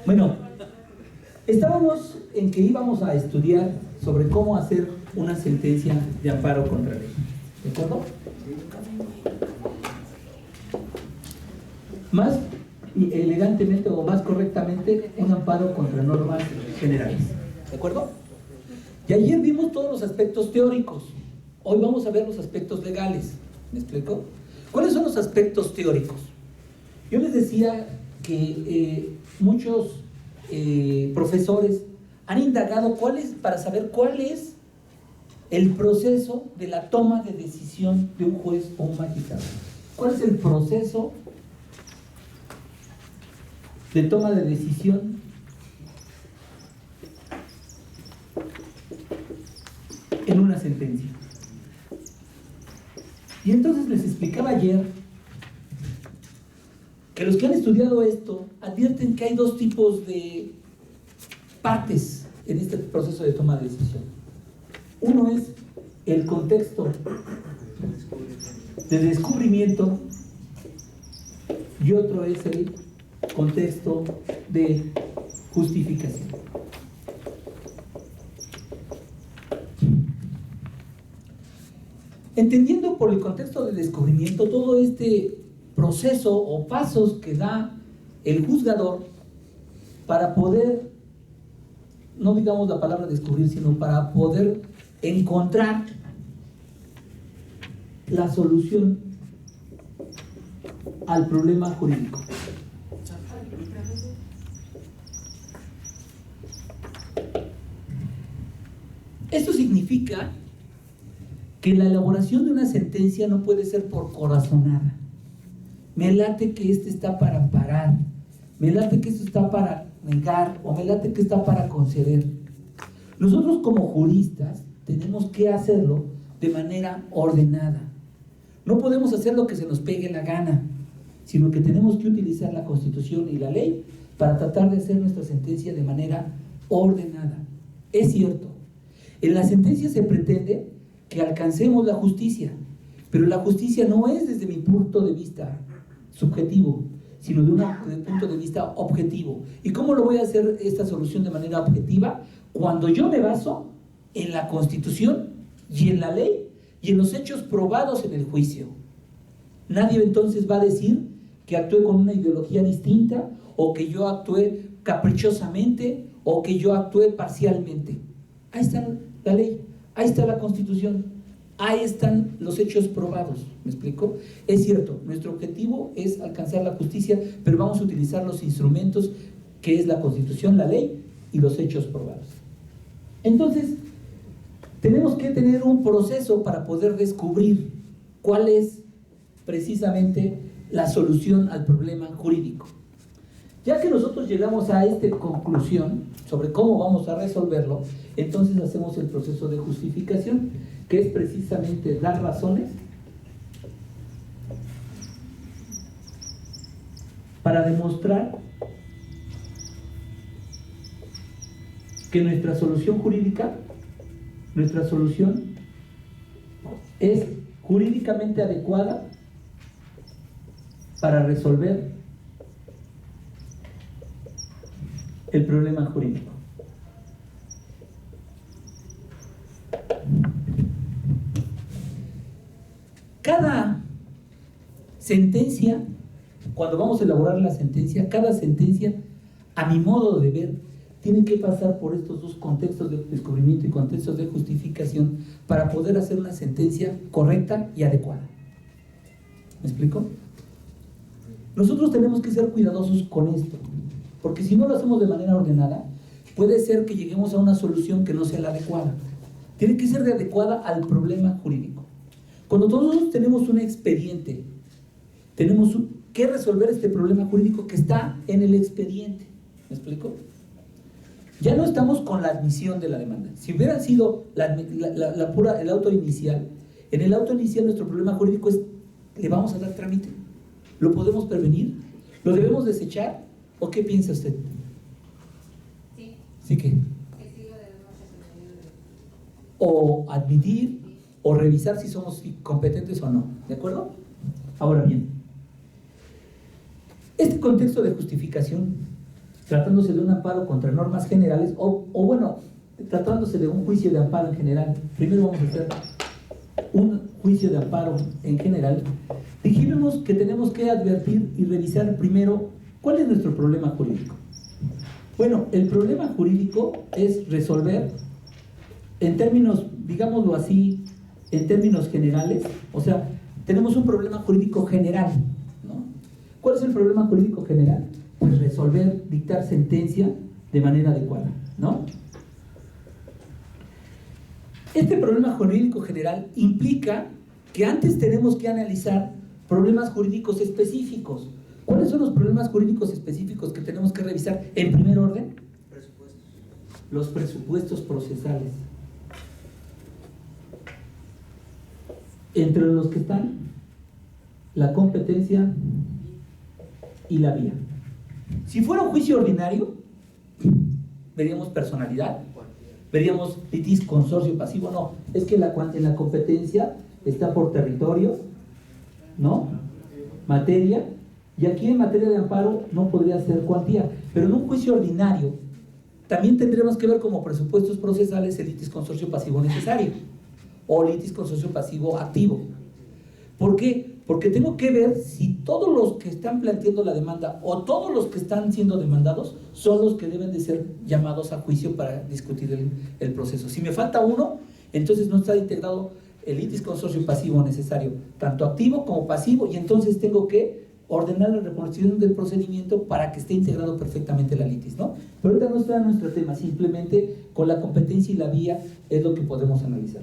Bueno, estábamos en que íbamos a estudiar sobre cómo hacer una sentencia de amparo contra ley. ¿De acuerdo? Más elegantemente o más correctamente, un amparo contra normas generales. ¿De acuerdo? Y ayer vimos todos los aspectos teóricos. Hoy vamos a ver los aspectos legales. ¿Me explico? ¿Cuáles son los aspectos teóricos? Yo les decía que muchos profesores han indagado para saber cuál es el proceso de la toma de decisión de un juez o un magistrado. ¿Cuál es el proceso de toma de decisión en una sentencia? Y entonces les explicaba ayer que los que han estudiado esto advierten que hay dos tipos de partes en este proceso de toma de decisión. Uno es el contexto de descubrimiento y otro es el contexto de justificación. Entendiendo por el contexto de descubrimiento todo este proceso o pasos que da el juzgador para poder, no digamos la palabra descubrir, sino para poder encontrar la solución al problema jurídico. Esto significa que la elaboración de una sentencia no puede ser por corazonada. Me late que este está para amparar, me late que esto está para negar, o me late que está para conceder. Nosotros como juristas tenemos que hacerlo de manera ordenada. No podemos hacer lo que se nos pegue la gana, sino que tenemos que utilizar la Constitución y la ley para tratar de hacer nuestra sentencia de manera ordenada. Es cierto, en la sentencia se pretende que alcancemos la justicia, pero la justicia no es desde mi punto de vista subjetivo, sino de un punto de vista objetivo. ¿Y cómo lo voy a hacer esta solución de manera objetiva? Cuando yo me baso en la Constitución y en la ley y en los hechos probados en el juicio. Nadie entonces va a decir que actué con una ideología distinta, o que yo actué caprichosamente, o que yo actué parcialmente. Ahí está la ley, ahí está la Constitución, ahí están los hechos probados. ¿Me explico? Es cierto, nuestro objetivo es alcanzar la justicia, pero vamos a utilizar los instrumentos que es la Constitución, la ley y los hechos probados. Entonces, tenemos que tener un proceso para poder descubrir cuál es precisamente la solución al problema jurídico. Ya que nosotros llegamos a esta conclusión sobre cómo vamos a resolverlo, entonces hacemos el proceso de justificación, que es precisamente dar razones para demostrar que nuestra solución jurídica, nuestra solución es jurídicamente adecuada para resolver el problema jurídico. Cada sentencia, cuando vamos a elaborar la sentencia, cada sentencia, a mi modo de ver, tiene que pasar por estos dos contextos de descubrimiento y contextos de justificación para poder hacer una sentencia correcta y adecuada. ¿Me explico? Nosotros tenemos que ser cuidadosos con esto, porque si no lo hacemos de manera ordenada, puede ser que lleguemos a una solución que no sea la adecuada. Tiene que ser adecuada al problema jurídico. Cuando todos tenemos un expediente, tenemos que resolver este problema jurídico que está en el expediente. ¿Me explico? Ya no estamos con la admisión de la demanda. Si hubiera sido el auto inicial, en el auto inicial nuestro problema jurídico es: ¿le vamos a dar trámite? ¿Lo podemos prevenir? ¿Lo debemos desechar? ¿O qué piensa usted? Sí. ¿Sí qué? Que sí lo debemos hacer. O admitir, o revisar si somos competentes o no. ¿De acuerdo? Ahora bien, este contexto de justificación tratándose de un amparo contra normas generales, o bueno, tratándose de un juicio de amparo en general. Primero vamos a hacer un juicio de amparo en general. Dijimos que tenemos que advertir y revisar primero cuál es nuestro problema jurídico. Bueno, el problema jurídico es resolver en términos, digámoslo así, en términos generales. O sea, tenemos un problema jurídico general, ¿no? ¿Cuál es el problema jurídico general? Pues resolver, dictar sentencia de manera adecuada, ¿no? Este problema jurídico general implica que antes tenemos que analizar problemas jurídicos específicos. ¿Cuáles son los problemas jurídicos específicos que tenemos que revisar en primer orden? Presupuestos. Los presupuestos procesales. Entre los que están la competencia y la vía. Si fuera un juicio ordinario, veríamos personalidad, veríamos litis, consorcio, pasivo. No, es que en la competencia está por territorio, ¿no? Materia, y aquí en materia de amparo no podría ser cuantía, pero en un juicio ordinario también tendremos que ver como presupuestos procesales el litis, consorcio, pasivo necesario o litis, consorcio, pasivo activo. ¿Por qué? Porque tengo que ver si todos los que están planteando la demanda o todos los que están siendo demandados son los que deben de ser llamados a juicio para discutir el proceso. Si me falta uno, entonces no está integrado el litis, consorcio, pasivo necesario, tanto activo como pasivo, y entonces tengo que ordenar la reconstrucción del procedimiento para que esté integrado perfectamente la litis, ¿no? Pero ahorita no está nuestro tema, simplemente con la competencia y la vía es lo que podemos analizar.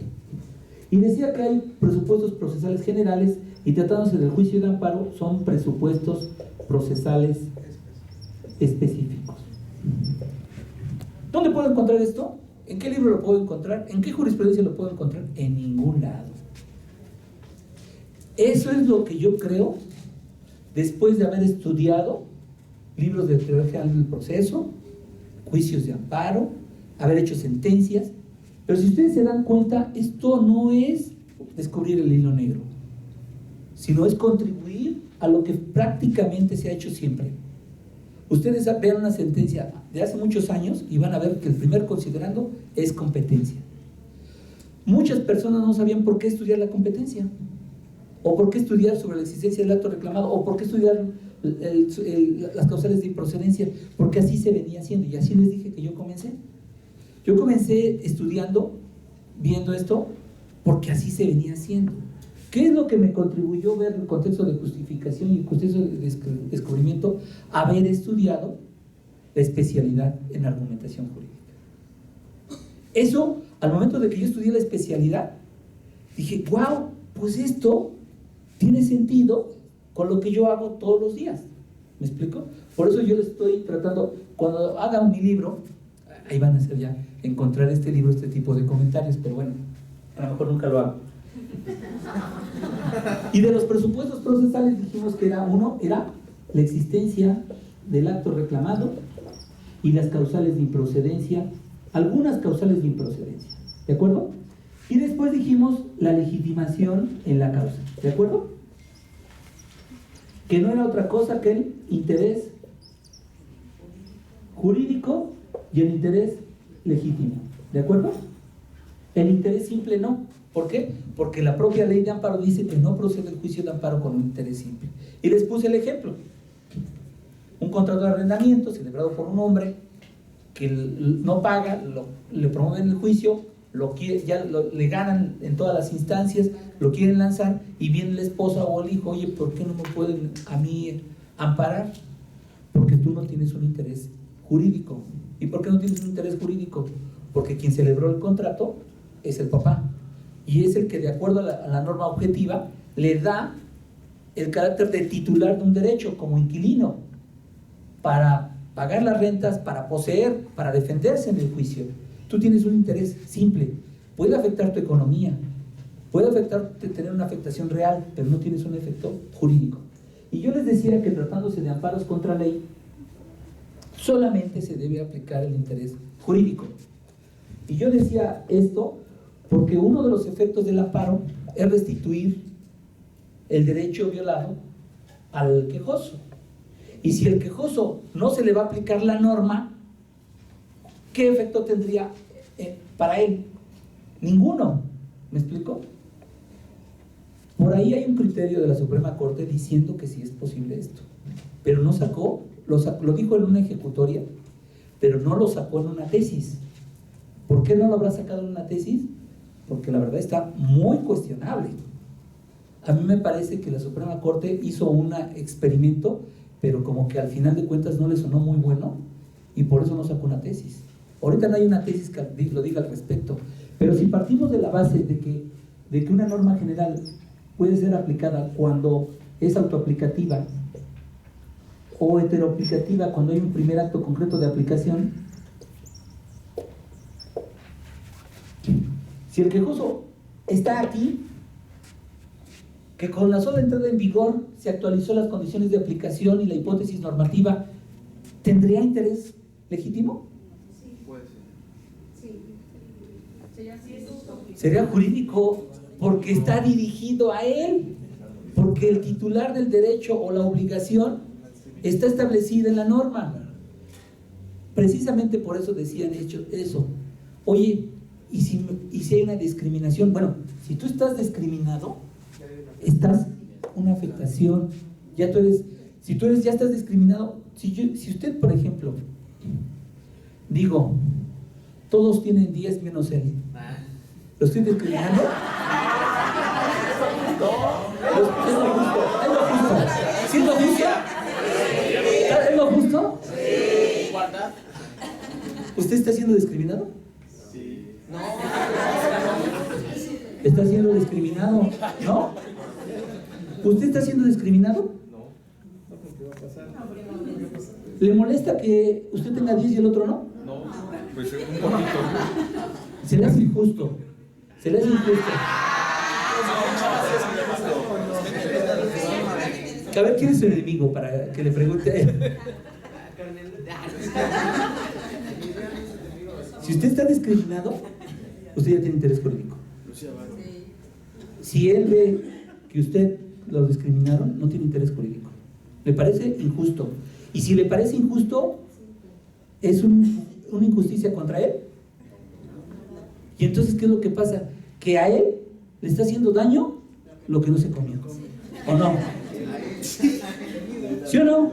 Y decía que hay presupuestos procesales generales, y tratándose del juicio de amparo son presupuestos procesales específicos. ¿Dónde puedo encontrar esto? ¿En qué libro lo puedo encontrar? ¿En qué jurisprudencia lo puedo encontrar? En ningún lado. Eso es lo que yo creo, después de haber estudiado libros de teoría general del proceso, juicios de amparo, haber hecho sentencias. Pero si ustedes se dan cuenta, esto no es descubrir el hilo negro, sino es contribuir a lo que prácticamente se ha hecho siempre. Ustedes vean una sentencia de hace muchos años y van a ver que el primer considerando es competencia. Muchas personas no sabían por qué estudiar la competencia, o por qué estudiar sobre la existencia del acto reclamado, o por qué estudiar las causales de improcedencia, porque así se venía haciendo. Y así les dije que yo comencé. Yo comencé estudiando, viendo esto, porque así se venía haciendo. ¿Qué es lo que me contribuyó ver el contexto de justificación y el contexto de descubrimiento? Haber estudiado la especialidad en argumentación jurídica. Eso, al momento de que yo estudié la especialidad, dije, wow, pues esto tiene sentido con lo que yo hago todos los días. ¿Me explico? Por eso yo le estoy tratando, cuando haga mi libro, ahí van a ser ya, encontrar este libro, este tipo de comentarios, pero bueno, a lo mejor nunca lo hago. Y de los presupuestos procesales dijimos que uno era la existencia del acto reclamado y las causales de improcedencia, algunas causales de improcedencia, ¿de acuerdo? Y después dijimos la legitimación en la causa, ¿de acuerdo? Que no era otra cosa que el interés jurídico y el interés legítimo, ¿de acuerdo? El interés simple no. ¿Por qué? Porque la propia ley de amparo dice que no procede el juicio de amparo con un interés simple. Y les puse el ejemplo. Un contrato de arrendamiento celebrado por un hombre que no paga, le promueven el juicio, le ganan en todas las instancias, lo quieren lanzar, y viene la esposa o el hijo, oye, ¿por qué no me pueden a mí amparar? Porque tú no tienes un interés jurídico. ¿Y por qué no tienes un interés jurídico? Porque quien celebró el contrato es el papá, y es el que, de acuerdo a la norma objetiva, le da el carácter de titular de un derecho como inquilino para pagar las rentas, para poseer, para defenderse en el juicio. Tú tienes un interés simple. Puede afectar tu economía, puede tener una afectación real, pero no tienes un efecto jurídico. Y yo les decía que, tratándose de amparos contra ley, solamente se debe aplicar el interés jurídico. Y yo decía esto porque uno de los efectos del amparo es restituir el derecho violado al quejoso. Y si el quejoso no se le va a aplicar la norma, ¿qué efecto tendría para él? Ninguno. ¿Me explico? Por ahí hay un criterio de la Suprema Corte diciendo que sí es posible esto, pero no sacó, lo dijo en una ejecutoria, pero no lo sacó en una tesis. ¿Por qué no lo habrá sacado en una tesis? Porque la verdad está muy cuestionable. A mí me parece que la Suprema Corte hizo un experimento, pero como que al final de cuentas no le sonó muy bueno, y por eso no sacó una tesis. Ahorita no hay una tesis que lo diga al respecto, pero si partimos de la base de que una norma general puede ser aplicada cuando es autoaplicativa o heteroaplicativa cuando hay un primer acto concreto de aplicación, si el quejoso está aquí, que con la sola entrada en vigor se actualizó las condiciones de aplicación y la hipótesis normativa, ¿tendría interés legítimo? Sí. Puede ser. Sí. Sería jurídico, porque está dirigido a él, porque el titular del derecho o la obligación está establecida en la norma. Precisamente por eso decían eso. Oye, ¿y si hay una discriminación? Bueno, si tú estás discriminado, estás una afectación. Ya estás discriminado. Si usted, por ejemplo, digo, todos tienen 10 menos él, ¿lo estoy discriminando? Es lo justo. ¿Sí es lo justo? ¿Es lo justo? ¿Usted está siendo discriminado? Sí. ¿Está siendo discriminado? ¿No? ¿Usted está siendo discriminado? No. ¿Le molesta que usted tenga 10 y el otro no? No. Pues un poquito. Se le hace injusto. Se le hace injusto. A ver, ¿quién es su enemigo para que le pregunte a él? Si usted está discriminado, usted ya tiene interés jurídico. Si él ve que usted lo discriminaron, no tiene interés jurídico. Le parece injusto. Y si le parece injusto, es una injusticia contra él. Y entonces, ¿qué es lo que pasa? Que a él le está haciendo daño lo que no se comió. ¿O no? ¿Sí o no?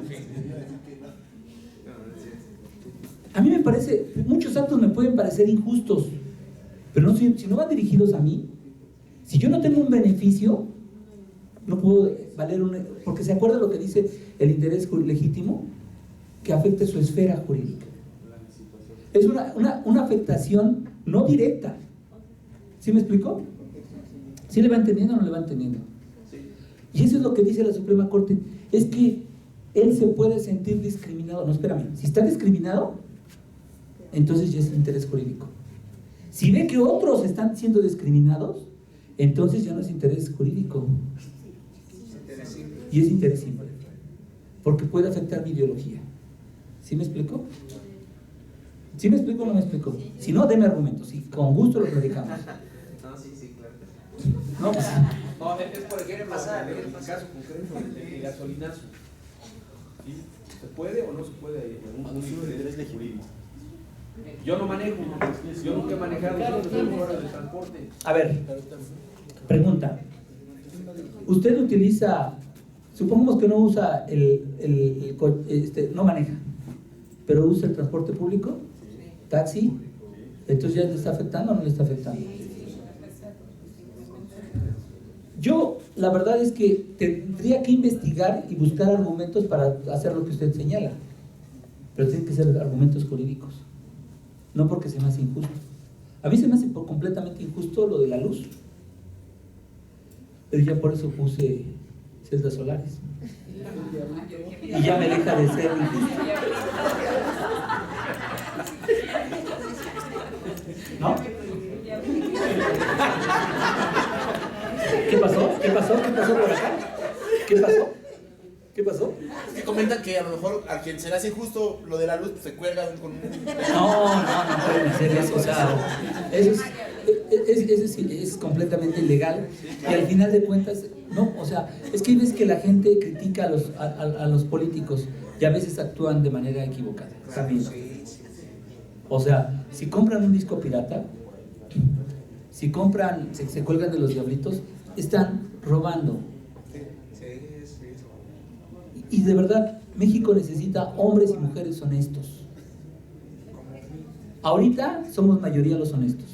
A mí me parece, muchos actos me pueden parecer injustos, pero no, si no van dirigidos a mí, si yo no tengo un beneficio, no puedo valer porque se acuerda lo que dice el interés legítimo, que afecte su esfera jurídica. Es una afectación no directa. ¿Sí me explico? ¿Sí le va entendiendo o no le va entendiendo? Y eso es lo que dice la Suprema Corte, es que él se puede sentir discriminado. No, espérame, si está discriminado, entonces ya es interés jurídico. Si ve que otros están siendo discriminados, entonces ya no es interés jurídico. Y es interés simple, porque puede afectar mi ideología. ¿Sí me explico? ¿Sí me explico o no me explico? Si no, deme argumentos y con gusto lo platicamos. No, sí, claro. No, pues, No, es por quiere pasar. En el caso concreto del gasolinazo, ¿sí? ¿Se puede o no se puede un interés jurídico? Yo no manejo, yo nunca he manejado, yo tengo horas de transporte. a ver, pregunta. Usted utiliza, supongamos que no usa no maneja, pero usa el transporte público, taxi, entonces ya le está afectando o no le está afectando. Yo, la verdad es que tendría que investigar y buscar argumentos para hacer lo que usted señala, pero tienen que ser argumentos jurídicos, no porque se me hace injusto. A mí se me hace completamente injusto lo de la luz, pero ya por eso puse celdas solares y ya me deja de ser injusto, ¿no? ¿Qué pasó? ¿Qué pasó? ¿Qué pasó por acá? ¿Qué pasó? ¿Qué pasó? Es que comentan que a lo mejor a quien se le hace injusto lo de la luz, pues se cuelga con un... No pueden hacer eso, o sea, eso es completamente ilegal y al final de cuentas, no, o sea, es que ves que la gente critica a los políticos, y a veces actúan de manera equivocada. ¿Está bien? O sea, si compran un disco pirata, si compran, se cuelgan de los diablitos, están robando. Y de verdad, México necesita hombres y mujeres honestos. Ahorita somos mayoría los honestos,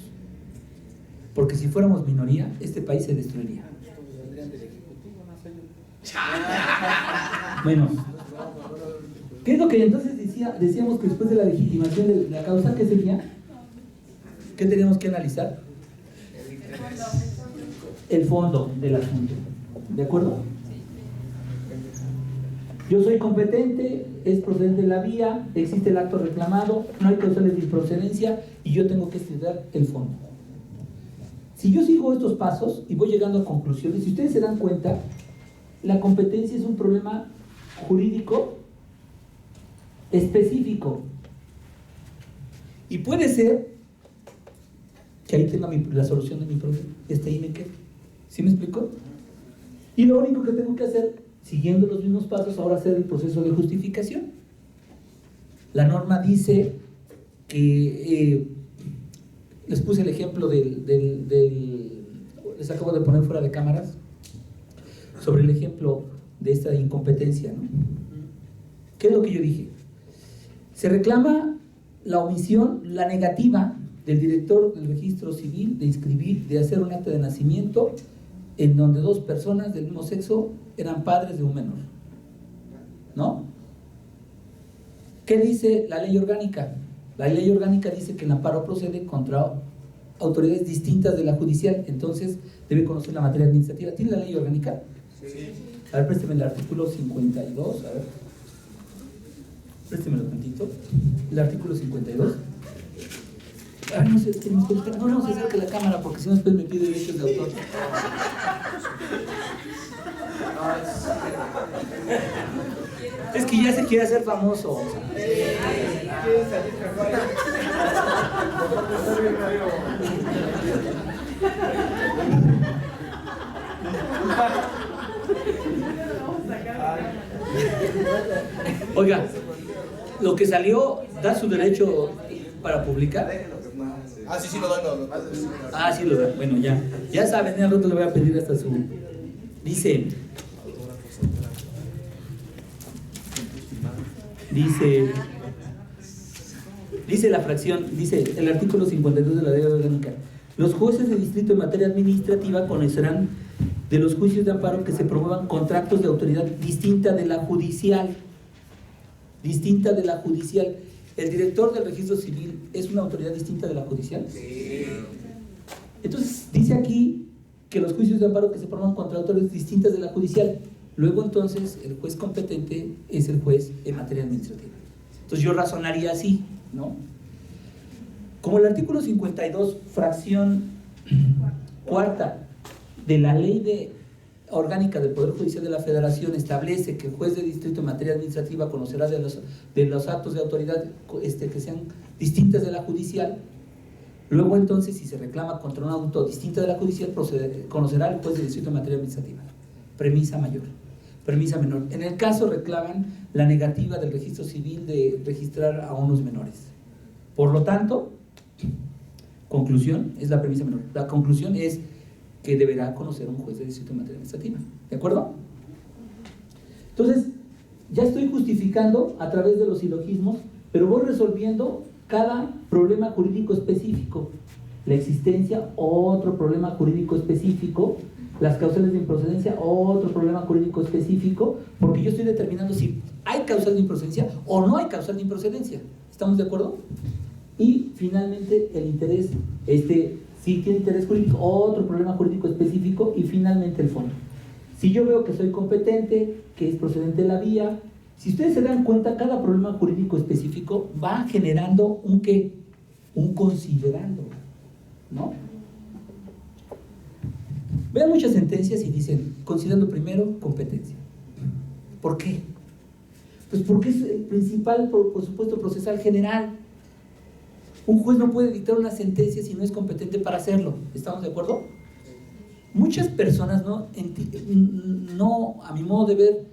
porque si fuéramos minoría, este país se destruiría. Bueno, ¿qué es lo que entonces decíamos que después de la legitimación de la causa, qué sería? ¿Qué tenemos que analizar? El fondo del asunto. ¿De acuerdo? Yo soy competente, es procedente de la vía, existe el acto reclamado, no hay causales de improcedencia y yo tengo que estudiar el fondo. Si yo sigo estos pasos y voy llegando a conclusiones, si ustedes se dan cuenta, la competencia es un problema jurídico específico. Y puede ser que ahí tenga la solución de mi problema, ahí me quedo. ¿Sí me explico? Y lo único que tengo que hacer, siguiendo los mismos pasos, ahora hacer el proceso de justificación. La norma dice que, les puse el ejemplo les acabo de poner fuera de cámaras, sobre el ejemplo de esta incompetencia, ¿no? ¿Qué es lo que yo dije? Se reclama la omisión, la negativa del director del registro civil de inscribir, de hacer un acta de nacimiento en donde dos personas del mismo sexo eran padres de un menor, ¿no? ¿Qué dice la ley orgánica? La ley orgánica dice que el amparo procede contra autoridades distintas de la judicial, entonces debe conocer la materia administrativa. ¿Tiene la ley orgánica? Sí. A ver, présteme el artículo 52, a ver. Préstemelo tantito. El artículo 52. Ay, no sé, no se acerque la cámara porque si no después me pide derechos de autor. Es que ya se quiere hacer famoso. O sea. Oiga, lo que salió da su derecho para publicar. Ah, sí, lo doy. Ah, sí, lo da. Bueno, ya saben, al rato le voy a pedir hasta su. Dice la fracción, dice el artículo 52 de la ley orgánica: los jueces de distrito en materia administrativa conocerán de los juicios de amparo que se promuevan contra actos de autoridad distinta de la judicial. Distinta de la judicial. ¿El director del registro civil es una autoridad distinta de la judicial? Sí. Entonces, dice aquí que los juicios de amparo que se promuevan contra autoridades distintas de la judicial. Luego, entonces, el juez competente es el juez en materia administrativa. Entonces, yo razonaría así, ¿no? Como el artículo 52, fracción cuarta de la ley orgánica del Poder Judicial de la Federación establece que el juez de distrito en materia administrativa conocerá de los actos de autoridad que sean distintas de la judicial. Luego, entonces, si se reclama contra un auto distinto de la judicial, conocerá el juez de distrito en materia administrativa. Premisa mayor. Premisa menor. En el caso reclaman la negativa del registro civil de registrar a unos menores. Por lo tanto, conclusión, es la premisa menor. La conclusión es que deberá conocer un juez de distrito en materia administrativa. ¿De acuerdo? Entonces, ya estoy justificando a través de los silogismos, pero voy resolviendo cada problema jurídico específico. La existencia, otro problema jurídico específico. Las causales de improcedencia, otro problema jurídico específico, porque yo estoy determinando si hay causal de improcedencia o no hay causal de improcedencia. ¿Estamos de acuerdo? Y finalmente el interés, si tiene interés jurídico, otro problema jurídico específico, y finalmente el fondo. Si yo veo que soy competente, que es procedente de la vía, si ustedes se dan cuenta, cada problema jurídico específico va generando un ¿qué? Un considerando, ¿no? Vean muchas sentencias y dicen, considerando primero competencia. ¿Por qué? Pues porque es el principal, por supuesto, procesal general. Un juez no puede dictar una sentencia si no es competente para hacerlo. ¿Estamos de acuerdo? Muchas personas no, a mi modo de ver,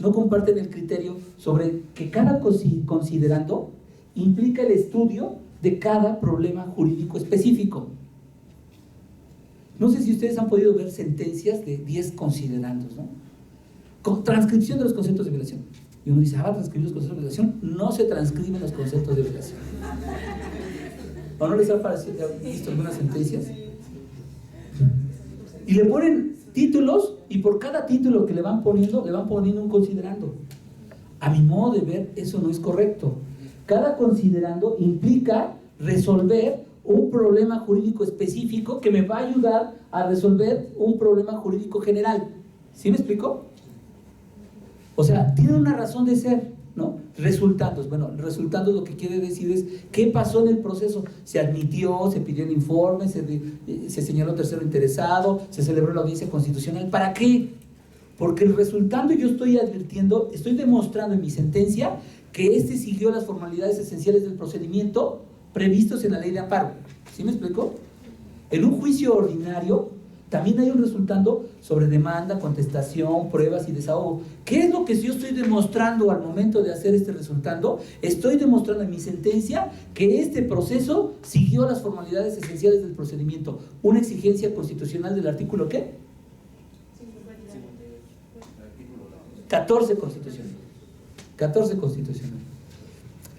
no comparten el criterio sobre que cada considerando implica el estudio de cada problema jurídico específico. No sé si ustedes han podido ver sentencias de 10 considerandos, ¿no? Con transcripción de los conceptos de violación. Y uno dice, transcribir los conceptos de violación. No se transcriben los conceptos de violación. ¿O no les ha visto algunas sentencias? Y le ponen títulos, y por cada título que le van poniendo un considerando. A mi modo de ver, eso no es correcto. Cada considerando implica resolver un problema jurídico específico que me va a ayudar a resolver un problema jurídico general. ¿Sí me explico? O sea, tiene una razón de ser, ¿no? Resultados. Bueno, resultados lo que quiere decir es qué pasó en el proceso. Se admitió, se pidió el informe, se señaló tercero interesado, se celebró la audiencia constitucional. ¿Para qué? Porque el resultado yo estoy advirtiendo, estoy demostrando en mi sentencia que siguió las formalidades esenciales del procedimiento previstos en la ley de amparo. ¿Sí me explico? En un juicio ordinario también hay un resultado sobre demanda, contestación, pruebas y desahogo. ¿Qué es lo que yo estoy demostrando al momento de hacer este resultado? Estoy demostrando en mi sentencia que este proceso siguió las formalidades esenciales del procedimiento. Una exigencia constitucional del artículo ¿qué? 14 constitucional. 14 constitucional.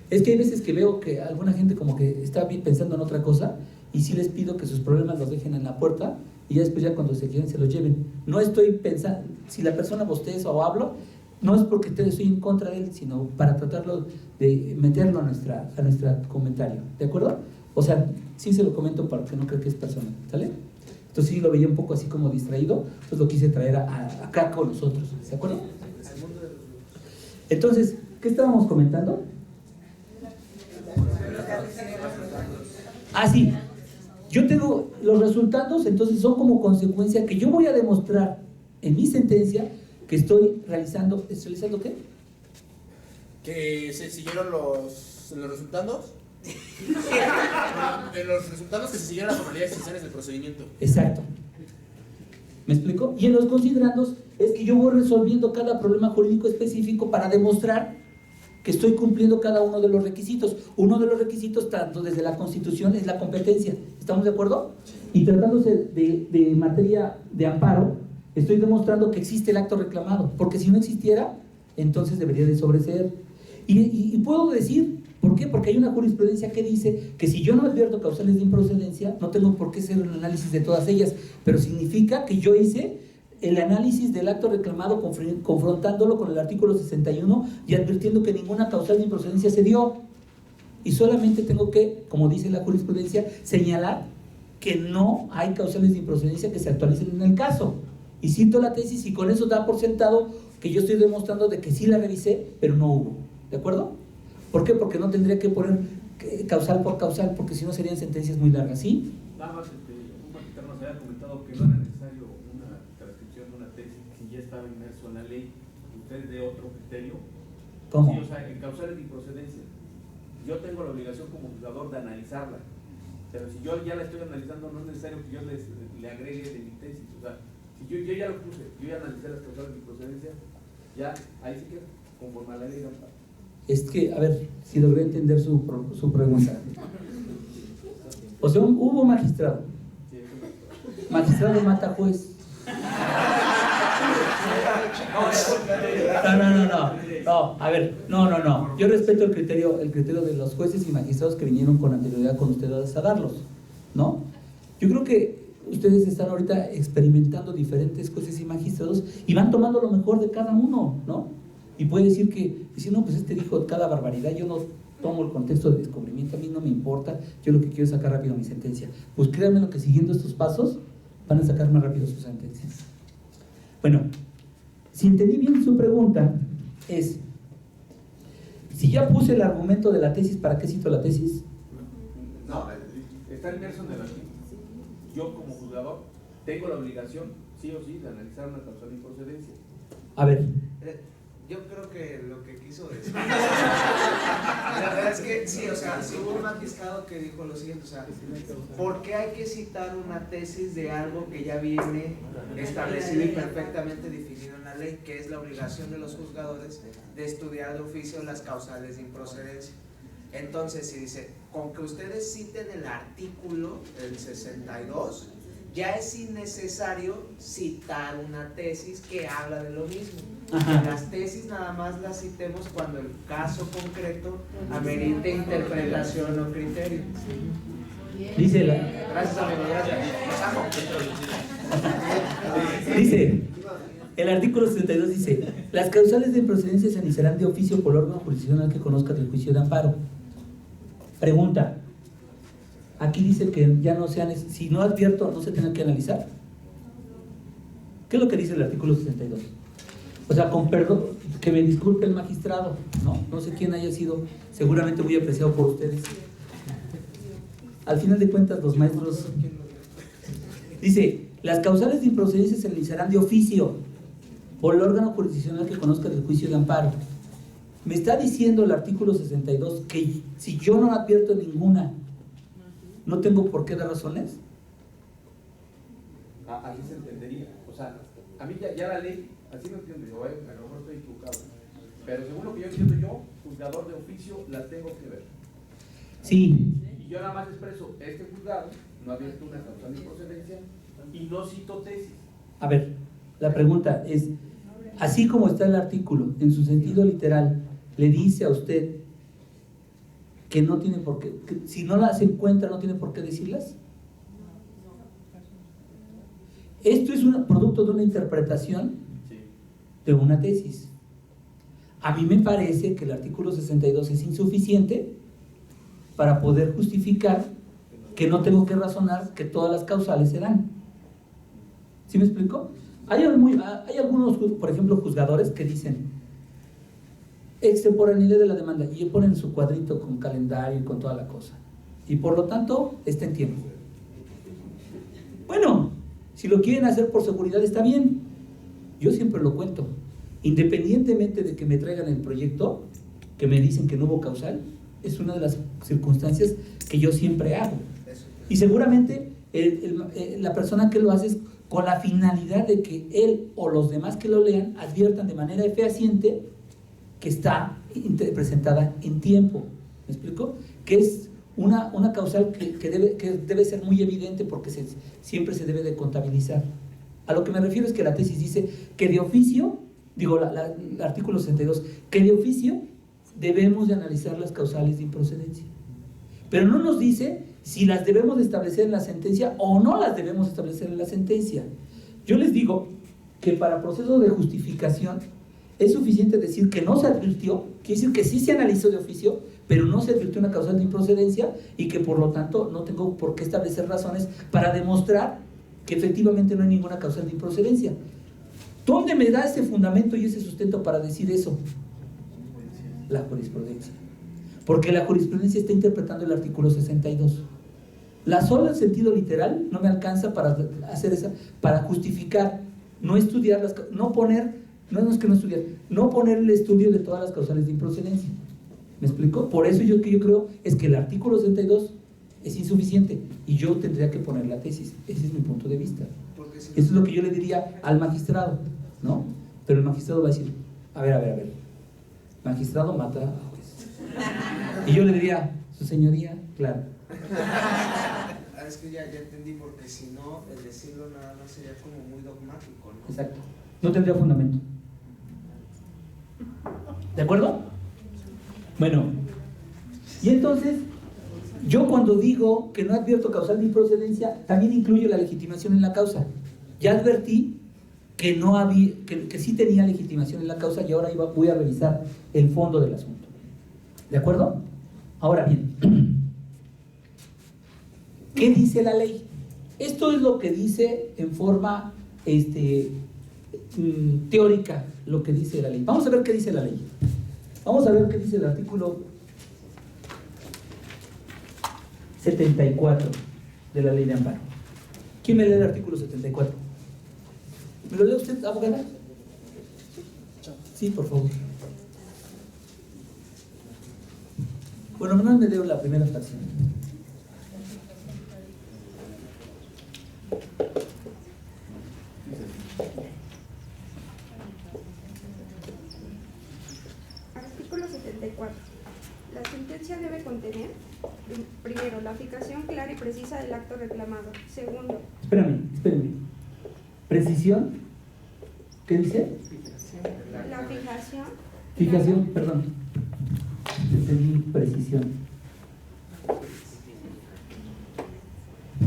Es que hay veces que veo que alguna gente como que está pensando en otra cosa y sí les pido que sus problemas los dejen en la puerta y ya después cuando se quieren se los lleven. No estoy pensando, si la persona bosteza o hablo, no es porque estoy en contra de él, sino para tratarlo de meterlo a nuestro comentario, ¿de acuerdo? O sea, sí se lo comento para que no crea que es personal, ¿sale? Entonces sí lo veía un poco así como distraído, entonces lo quise traer acá con nosotros, ¿de acuerdo? Entonces, ¿qué estábamos comentando? Sí, yo tengo los resultados, entonces son como consecuencia que yo voy a demostrar en mi sentencia que estoy realizando ¿qué? Que se siguieron los resultados. En los resultados que se siguieron las formalidades esenciales del procedimiento. Exacto. ¿Me explico? Y en los considerandos es que yo voy resolviendo cada problema jurídico específico para demostrar que estoy cumpliendo cada uno de los requisitos. Uno de los requisitos, tanto desde la Constitución, es la competencia. ¿Estamos de acuerdo? Y tratándose de materia de amparo, estoy demostrando que existe el acto reclamado, porque si no existiera, entonces debería de sobreseer. Y puedo decir, ¿por qué? Porque hay una jurisprudencia que dice que si yo no advierto causales de improcedencia, no tengo por qué hacer un análisis de todas ellas, pero significa que yo hice el análisis del acto reclamado confrontándolo con el artículo 61 y advirtiendo que ninguna causal de improcedencia se dio. Y solamente tengo que, como dice la jurisprudencia, señalar que no hay causales de improcedencia que se actualicen en el caso. Y cito la tesis y con eso da por sentado que yo estoy demostrando de que sí la revisé, pero no hubo. ¿De acuerdo? ¿Por qué? Porque no tendría que poner causal por causal, porque si no serían sentencias muy largas, ¿sí? Nada más, un magistrado nos había comentado que no era necesario una transcripción de una tesis si ya estaba inmerso en la ley. ¿Usted de otro criterio? ¿Cómo? Sí, o sea, en causales de improcedencia. Yo tengo la obligación como juzgador de analizarla, pero si yo ya la estoy analizando, no es necesario que yo le agregue de mi tesis. O sea, si yo ya lo puse, yo ya analicé las causales de improcedencia, ya ahí sí queda, conforme a la ley de amparo. Es que, a ver, si logré entender su pregunta. O sea, hubo magistrado. Magistrado mata juez. No, a ver, no. Yo respeto el criterio de los jueces y magistrados que vinieron con anterioridad con ustedes a darlos, ¿no? Yo creo que ustedes están ahorita experimentando diferentes jueces y magistrados y van tomando lo mejor de cada uno, ¿no? Y puede decir no, pues dijo cada barbaridad, yo no tomo el contexto de descubrimiento, a mí no me importa, yo lo que quiero es sacar rápido mi sentencia. Pues créanme lo que siguiendo estos pasos van a sacar más rápido sus sentencias. Bueno, si entendí bien su pregunta, es, si ya puse el argumento de la tesis, ¿para qué cito la tesis? No, está inmerso en el artículo. Yo como juzgador tengo la obligación, sí o sí, de analizar una causal de improcedencia. A ver. Yo creo que lo que quiso decir. La verdad es que sí, o sea, sí hubo un matiscado que dijo lo siguiente, o sea, ¿por qué hay que citar una tesis de algo que ya viene establecido y perfectamente definido en la ley, que es la obligación de los juzgadores de estudiar de oficio las causales de improcedencia? Entonces, si dice, con que ustedes citen el artículo, el 62, ya es innecesario citar una tesis que habla de lo mismo. Ajá. Las tesis nada más las citemos cuando el caso concreto amerite interpretación o criterio. Dice, Gracias, amigo, gracias. Los amo. dice, el artículo 62 dice, las causales de improcedencia se iniciarán de oficio por el órgano jurisdiccional que conozca del juicio de amparo. Pregunta, aquí dice que ya no sean, si no advierto, no se tenga que analizar. ¿Qué es lo que dice el artículo 62? O sea, con perdón, que me disculpe el magistrado, no sé quién haya sido, seguramente muy apreciado por ustedes. Al final de cuentas, los maestros, dice, las causales de improcedencia se analizarán de oficio por el órgano jurisdiccional que conozca del juicio de amparo. Me está diciendo el artículo 62 que si yo no advierto ninguna, no tengo por qué dar razones. Así se entendería. O sea, a mí ya la ley, así lo entiendo yo, a lo mejor estoy equivocado. Pero según lo que yo entiendo yo, juzgador de oficio, las tengo que ver. Sí. Y yo nada más expreso, este juzgado no ha abierto una causal de improcedencia y no cito tesis. A ver, la pregunta es, así como está el artículo, en su sentido literal, le dice a usted que no tiene por qué, que si no las encuentra no tiene por qué decirlas. Esto es un producto de una interpretación de una tesis. A mí me parece que el artículo 62 es insuficiente para poder justificar que no tengo que razonar que todas las causales se dan. ¿Sí me explico? Hay algunos, por ejemplo, juzgadores que dicen extemporaneidad de la demanda y ponen su cuadrito con calendario y con toda la cosa. Y por lo tanto, está en tiempo. Bueno, si lo quieren hacer por seguridad está bien. Yo siempre lo cuento. Independientemente de que me traigan el proyecto, que me dicen que no hubo causal, es una de las circunstancias que yo siempre hago. Y seguramente la persona que lo hace es con la finalidad de que él o los demás que lo lean adviertan de manera fehaciente que está presentada en tiempo. ¿Me explico? Que es una causal que debe ser muy evidente porque siempre se debe de contabilizar. A lo que me refiero es que la tesis dice que de oficio, el artículo 62, que de oficio debemos de analizar las causales de improcedencia. Pero no nos dice si las debemos de establecer en la sentencia o no las debemos establecer en la sentencia. Yo les digo que para procesos de justificación es suficiente decir que no se advirtió, quiere decir que sí se analizó de oficio, pero no se advirtió una causal de improcedencia y que por lo tanto no tengo por qué establecer razones para demostrar que efectivamente no hay ninguna causal de improcedencia. ¿Dónde me da ese fundamento y ese sustento para decir eso? La jurisprudencia. Porque la jurisprudencia está interpretando el artículo 62. La sola en sentido literal no me alcanza para hacer para justificar, no estudiar no poner el estudio de todas las causales de improcedencia. ¿Me explico? Por eso yo creo es que el artículo 62 es insuficiente y yo tendría que poner la tesis. Ese es mi punto de vista. Eso es lo que yo le diría al magistrado, ¿no? Pero el magistrado va a decir, a ver, magistrado mata a juez. Y yo le diría, su señoría, claro. Es que ya entendí, porque si no, el decirlo nada más sería como muy dogmático, ¿no? Exacto. No tendría fundamento. ¿De acuerdo? Bueno, y entonces, yo cuando digo que no advierto causal de improcedencia, también incluyo la legitimación en la causa. Ya advertí que no había, que sí tenía legitimación en la causa y ahora voy a revisar el fondo del asunto. ¿De acuerdo? Ahora bien, ¿qué dice la ley? Esto es lo que dice en forma teórica, lo que dice la ley. Vamos a ver qué dice la ley. Vamos a ver qué dice el artículo 74 de la ley de amparo. ¿Quién me lee el artículo 74? ¿Me lo lee usted, abogada? Sí, por favor. Bueno, no me leo la primera fracción. Artículo 74. La sentencia debe contener, primero, la fijación clara y precisa del acto reclamado. Segundo, Espérame. Precisión. ¿Qué dice? la fijación. Fijación, perdón. Entendí precisión.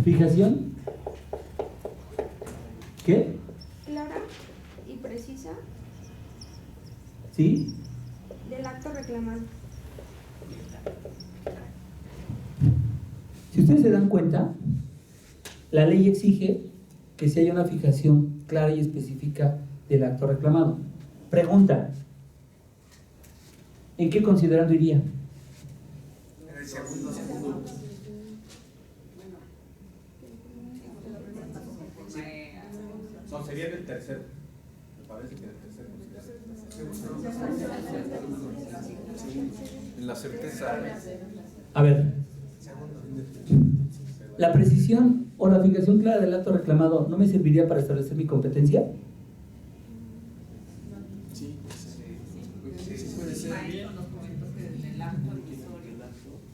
Fijación. ¿Qué? Clara y precisa ¿Sí? del acto reclamado. Si ustedes se dan cuenta, la ley exige que se haya una fijación clara y específica del acto reclamado. Pregunta: ¿en qué considerando iría? En el segundo. No, sería en el tercero. Me parece que en el tercero. En la certeza. A ver, ¿la precisión o la fijación clara del acto reclamado no me serviría para establecer mi competencia? Sí, Puede ser. Maestro nos comentó que en el acto admisorio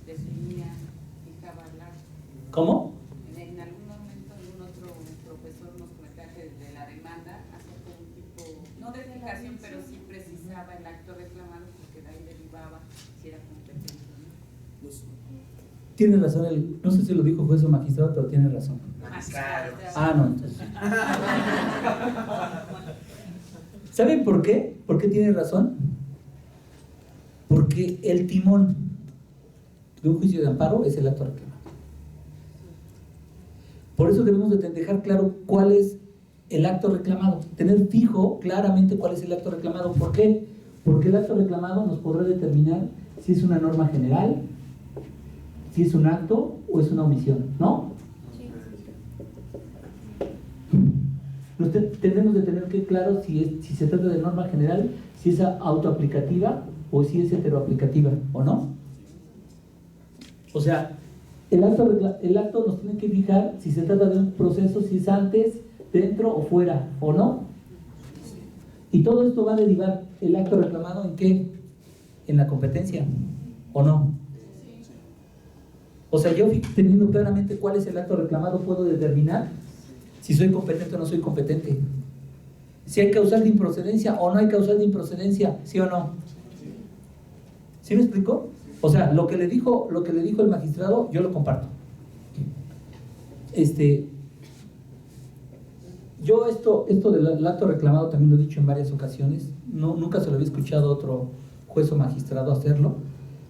definía, fijaba el acto. ¿Cómo? En algún momento algún otro profesor nos comentaba que de la demanda hacía como un tipo, no de fijación, pero sí precisaba el acto reclamado porque de ahí derivaba si era competente o no. Tiene razón, no sé si lo dijo juez o magistrado, pero tiene razón. Claro. Ah, no, entonces. ¿Saben por qué? ¿Por qué tiene razón? Porque el timón de un juicio de amparo es el acto reclamado. Por eso debemos de dejar claro cuál es el acto reclamado, tener fijo claramente cuál es el acto reclamado. ¿Por qué? Porque el acto reclamado nos podrá determinar si es una norma general, si es un acto o es una omisión, ¿no? Tendremos de tener que claro si se trata de norma general, si es autoaplicativa o si es heteroaplicativa, ¿o no? O sea, el acto nos tiene que fijar si se trata de un proceso, si es antes, dentro o fuera, ¿o no? Y todo esto va a derivar el acto reclamado ¿en qué? En la competencia, ¿o no? O sea, yo teniendo claramente cuál es el acto reclamado puedo determinar si soy competente o no soy competente. Si hay causal de improcedencia o no hay causal de improcedencia, ¿sí o no? ¿Sí me explico? O sea, lo que le dijo el magistrado, yo lo comparto. Yo esto del acto reclamado también lo he dicho en varias ocasiones. Nunca se lo había escuchado a otro juez o magistrado hacerlo.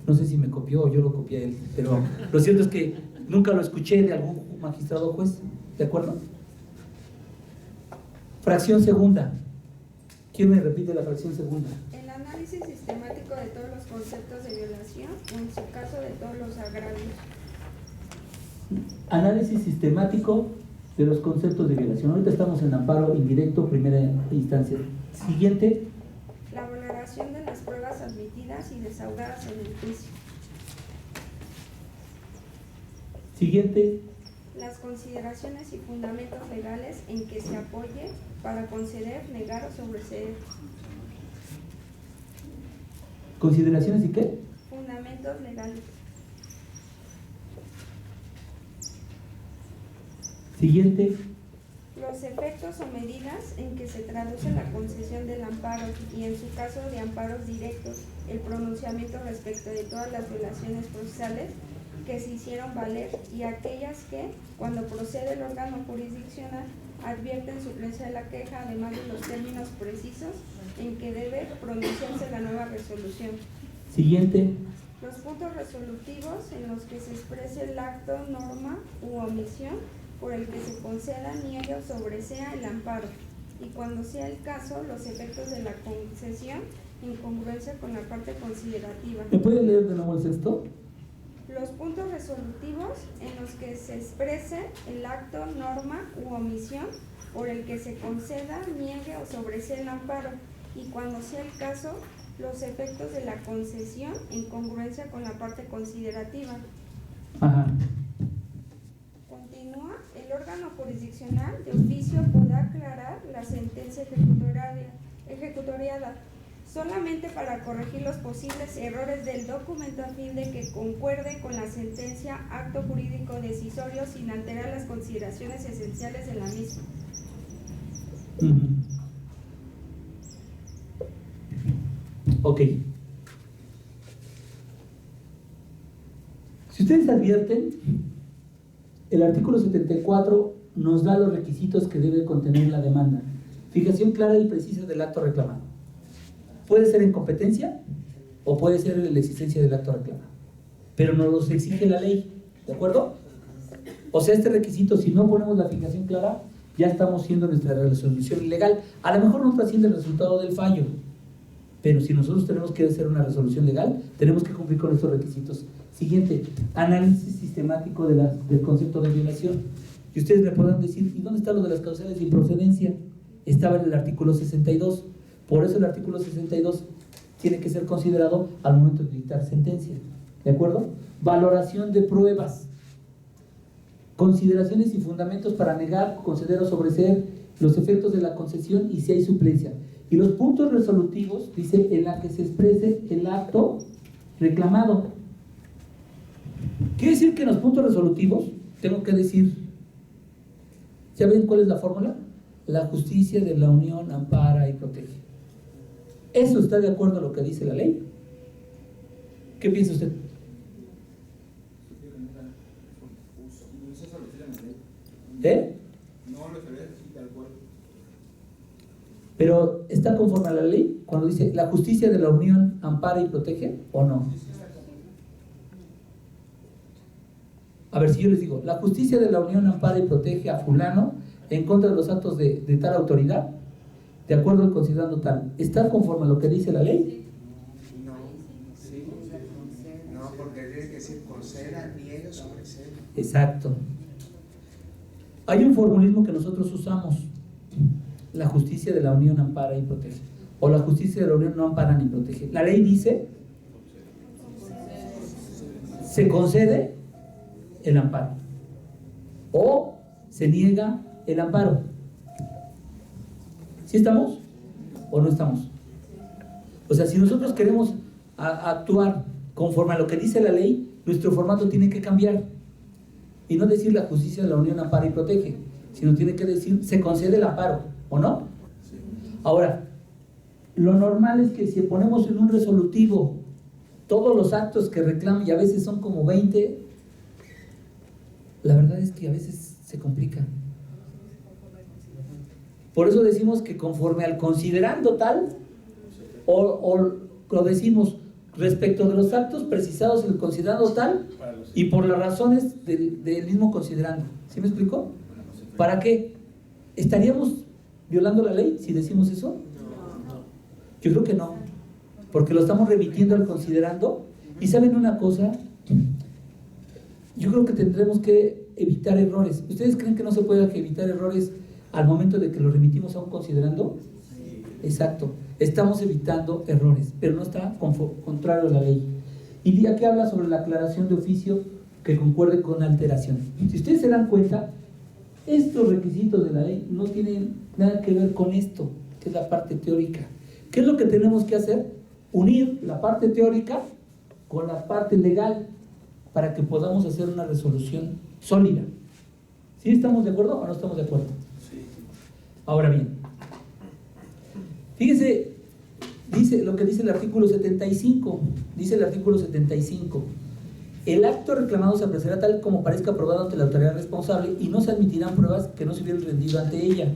No sé si me copió o yo lo copié a él, pero lo cierto es que nunca lo escuché de algún magistrado o juez. ¿De acuerdo? Fracción segunda. ¿Quién me repite la fracción segunda? El análisis sistemático de todos los conceptos de violación o en su caso de todos los agravios. Análisis sistemático de los conceptos de violación. Ahorita estamos en amparo indirecto, primera instancia. Siguiente. La valoración de las pruebas admitidas y desahogadas en el juicio. Siguiente. Las consideraciones y fundamentos legales en que se apoye para conceder, negar o sobreseer. ¿Consideraciones y qué? Fundamentos legales. Siguiente. Los efectos o medidas en que se traduce la concesión del amparo y en su caso de amparos directos, el pronunciamiento respecto de todas las violaciones procesales que se hicieron valer y aquellas que, cuando procede el órgano jurisdiccional, advierten suplencia de la queja, además de los términos precisos en que debe pronunciarse la nueva resolución. Siguiente. Los puntos resolutivos en los que se exprese el acto, norma u omisión por el que se conceda, niegue o sobresea el amparo, y cuando sea el caso, los efectos de la concesión en congruencia con la parte considerativa. ¿Me puede leer de nuevo el sexto? Los puntos resolutivos en los que se exprese el acto, norma u omisión por el que se conceda, niegue o sobresea el amparo, y, cuando sea el caso, los efectos de la concesión en congruencia con la parte considerativa. Ajá. Continúa, el órgano jurisdiccional de oficio podrá aclarar la sentencia ejecutoriada solamente para corregir los posibles errores del documento a fin de que concuerde con la sentencia, acto jurídico decisorio, sin alterar las consideraciones esenciales de la misma. Ok. Si ustedes advierten, el artículo 74 nos da los requisitos que debe contener la demanda. Fijación clara y precisa del acto reclamado. Puede ser en competencia o puede ser en la existencia del acto reclamado, pero nos los exige la ley, ¿de acuerdo? O sea, este requisito, si no ponemos la fijación clara, ya estamos haciendo nuestra resolución ilegal. A lo mejor no trasciende el resultado del fallo, pero si nosotros tenemos que hacer una resolución legal, tenemos que cumplir con estos requisitos. Siguiente, análisis sistemático del concepto de violación. Y ustedes me podrán decir, ¿y dónde está lo de las causales de improcedencia? Estaba en el artículo 62. Por eso el artículo 62 tiene que ser considerado al momento de dictar sentencia. ¿De acuerdo? Valoración de pruebas. Consideraciones y fundamentos para negar, conceder o sobreseer los efectos de la concesión y si hay suplencia. Y los puntos resolutivos, dice, en la que se exprese el acto reclamado. Quiere decir que en los puntos resolutivos tengo que decir, ¿ya ven cuál es la fórmula? La justicia de la unión ampara y protege. ¿Eso está de acuerdo a lo que dice la ley? ¿Qué piensa usted? ¿Eh? Pero ¿está conforme a la ley cuando dice la justicia de la unión ampara y protege o no? A ver, si yo les digo, la justicia de la unión ampara y protege a fulano en contra de los actos de tal autoridad, de acuerdo al considerando tal, ¿está conforme a lo que dice la ley? No, sí, no, porque tiene que decir conceda, niegue o sobresee. Exacto. Hay un formulismo que nosotros usamos, la justicia de la unión ampara y protege, o la justicia de la unión no ampara ni protege. La ley dice, se concede el amparo, o se niega el amparo. ¿Sí estamos o no estamos? O sea, si nosotros queremos actuar conforme a lo que dice la ley, nuestro formato tiene que cambiar y no decir la justicia de la unión ampara y protege, sino tiene que decir se concede el amparo, ¿o no? Ahora, lo normal es que si ponemos en un resolutivo todos los actos que reclaman, y a veces son como 20, la verdad es que a veces se complica. Por eso decimos que conforme al considerando tal, o lo decimos respecto de los actos precisados en el considerando tal, y por las razones del mismo considerando. ¿Sí me explico? ¿Para qué? ¿Estaríamos violando la ley si decimos eso? Yo creo que no, porque lo estamos remitiendo al considerando. Y ¿saben una cosa? Yo creo que tendremos que evitar errores. ¿Ustedes creen que no se puede evitar errores al momento de que lo remitimos a un considerando? Exacto, estamos evitando errores, pero no está contrario a la ley. Y aquí habla sobre la aclaración de oficio que concuerde con alteración. Si ustedes se dan cuenta, estos requisitos de la ley no tienen nada que ver con esto, que es la parte teórica. ¿Qué es lo que tenemos que hacer? Unir la parte teórica con la parte legal para que podamos hacer una resolución sólida. ¿Sí estamos de acuerdo o no estamos de acuerdo? Sí. Ahora bien, fíjense, dice lo que dice el artículo 75. Dice el artículo 75: el acto reclamado se apreciará tal como parezca aprobado ante la autoridad responsable y no se admitirán pruebas que no se hubieran rendido ante ella.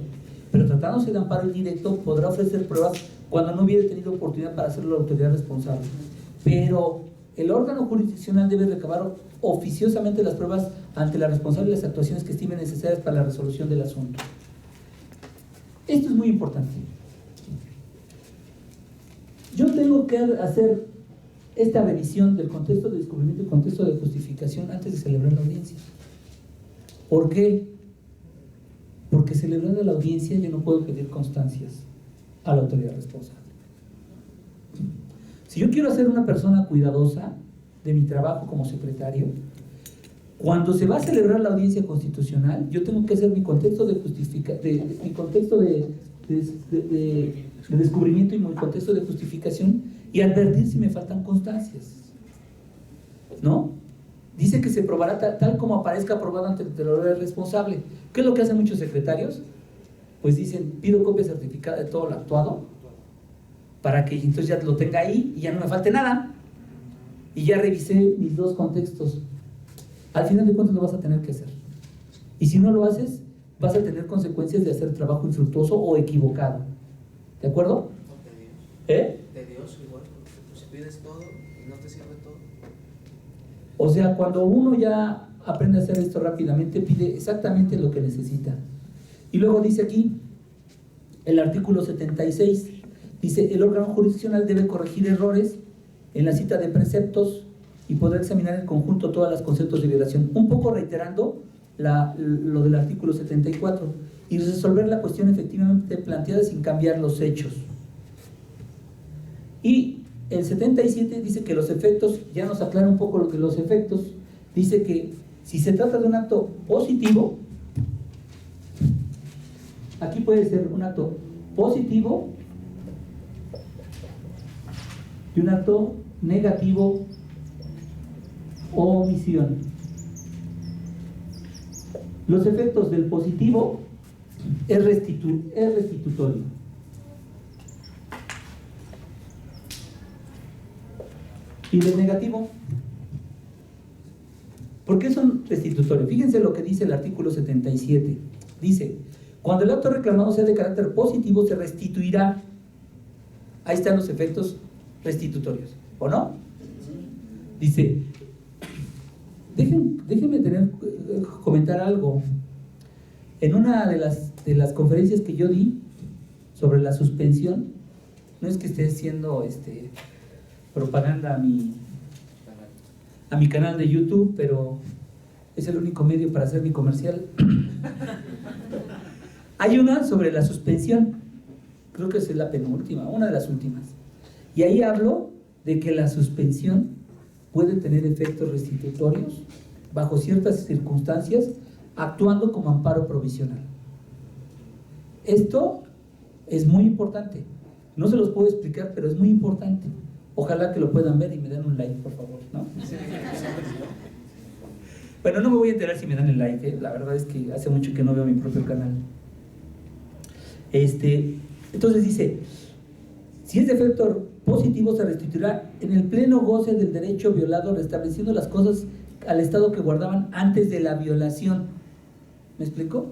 Pero tratándose de amparo indirecto, podrá ofrecer pruebas cuando no hubiera tenido oportunidad para hacerlo la autoridad responsable. Pero el órgano jurisdiccional debe recabar oficiosamente las pruebas ante la responsable de las actuaciones que estimen necesarias para la resolución del asunto. Esto es muy importante. Yo tengo que hacer esta revisión del contexto de descubrimiento y contexto de justificación antes de celebrar la audiencia. ¿Por qué? Porque celebrando la audiencia yo no puedo pedir constancias a la autoridad responsable. Si yo quiero ser una persona cuidadosa de mi trabajo como secretario, cuando se va a celebrar la audiencia constitucional, yo tengo que hacer mi contexto de mi contexto de descubrimiento y mi contexto de justificación y advertir si me faltan constancias, ¿no? Dice que se probará tal como aparezca aprobado ante el titular responsable. ¿Qué es lo que hacen muchos secretarios? Pues dicen, pido copia certificada de todo lo actuado para que entonces ya lo tenga ahí y ya no me falte nada. Y ya revisé mis dos contextos. Al final de cuentas lo vas a tener que hacer. Y si no lo haces, vas a tener consecuencias de hacer trabajo infructuoso o equivocado. ¿De acuerdo? De Dios igual, porque tú si pides todo y no te sirve todo. O sea, cuando uno ya aprende a hacer esto rápidamente, pide exactamente lo que necesita. Y luego dice aquí, el artículo 76, dice, el órgano jurisdiccional debe corregir errores en la cita de preceptos y poder examinar en conjunto todos los conceptos de violación. Un poco reiterando lo del artículo 74, y resolver la cuestión efectivamente planteada sin cambiar los hechos. Y el 77 dice que los efectos, ya nos aclara un poco lo que los efectos, dice que si se trata de un acto positivo, aquí puede ser un acto positivo y un acto negativo o omisión. Los efectos del positivo es restitutorio. Y del negativo, ¿por qué son restitutorios? Fíjense lo que dice el artículo 77. Dice, cuando el acto reclamado sea de carácter positivo, se restituirá. Ahí están los efectos restitutorios, ¿o no? Dice, déjenme comentar algo. En una de las conferencias que yo di sobre la suspensión, no es que esté haciendo propaganda a mi canal de YouTube, pero es el único medio para hacer mi comercial. Hay una sobre la suspensión, creo que es la penúltima, una de las últimas. Y ahí hablo de que la suspensión puede tener efectos restitutorios bajo ciertas circunstancias, actuando como amparo provisional. Esto es muy importante. No se los puedo explicar, pero es muy importante. Ojalá que lo puedan ver y me den un like, por favor, ¿no? Bueno, no me voy a enterar si me dan el like, la verdad es que hace mucho que no veo mi propio canal. Entonces dice, si es de efecto positivo, se restituirá en el pleno goce del derecho violado, restableciendo las cosas al estado que guardaban antes de la violación. ¿Me explico?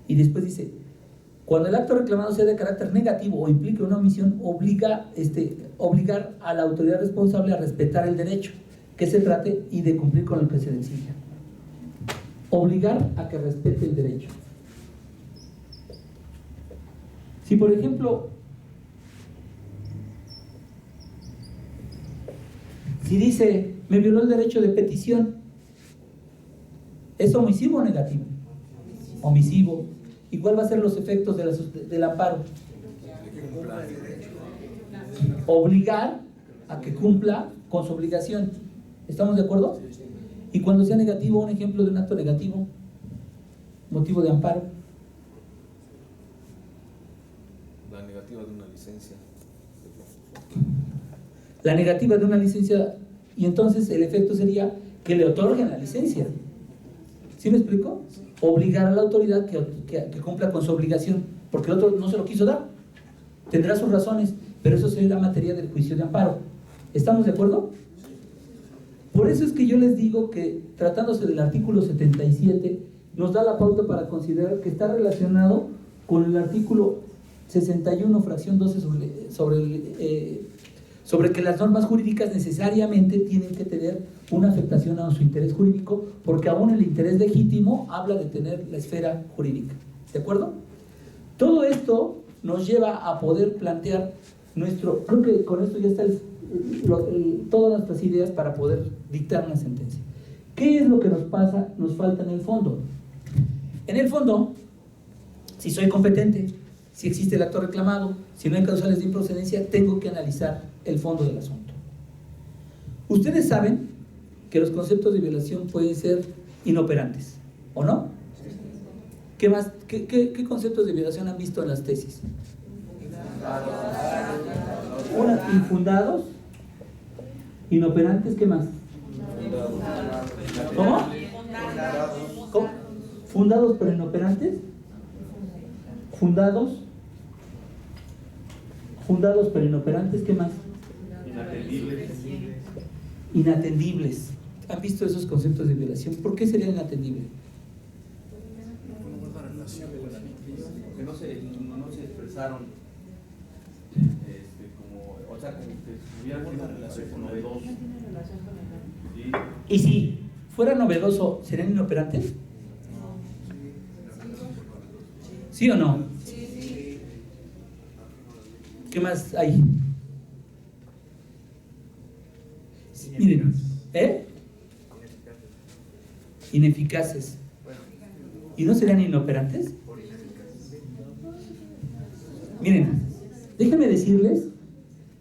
Y después dice, cuando el acto reclamado sea de carácter negativo o implique una omisión, obligar a la autoridad responsable a respetar el derecho que se trate y de cumplir con lo que se le exija. Obligar a que respete el derecho. Si por ejemplo, si dice, me violó el derecho de petición, ¿es omisivo o negativo? Omisivo. ¿Y cuál va a ser los efectos del amparo? Obligar a que cumpla con su obligación. ¿Estamos de acuerdo? Y cuando sea negativo, un ejemplo de un acto negativo, motivo de amparo. La negativa de una licencia. La negativa de una licencia, y entonces el efecto sería que le otorguen la licencia. ¿Sí me explico? Obligar a la autoridad que cumpla con su obligación, porque el otro no se lo quiso dar. Tendrá sus razones, pero eso sería la materia del juicio de amparo. ¿Estamos de acuerdo? Por eso es que yo les digo que, tratándose del artículo 77, nos da la pauta para considerar que está relacionado con el artículo 61, fracción 12, sobre que las normas jurídicas necesariamente tienen que tener una afectación a su interés jurídico, porque aún el interés legítimo habla de tener la esfera jurídica. ¿De acuerdo? Todo esto nos lleva a poder plantear creo que con esto ya está todas nuestras ideas para poder dictar una sentencia. ¿Qué es lo que nos falta en el fondo? En el fondo, si soy competente, si existe el acto reclamado, si no hay causales de improcedencia, tengo que analizar el fondo del asunto. Ustedes saben que los conceptos de violación pueden ser inoperantes, ¿o no? ¿Qué más? ¿Qué conceptos de violación han visto en las tesis? Infundados, inoperantes, ¿qué más? ¿Cómo? ¿Cómo? ¿Fundados pero inoperantes? ¿Fundados pero inoperantes, ¿qué más? Inatendibles. ¿Han visto esos conceptos de violación? ¿Por qué serían inatendibles? Porque no se expresaron como, o sea, como que hubieran sido novedosos. ¿Sí? Y si fuera novedoso, ¿serían inoperantes? ¿Sí o no? ¿Qué más hay? Miren, ineficaces. ¿Y no serían inoperantes? Miren, déjenme decirles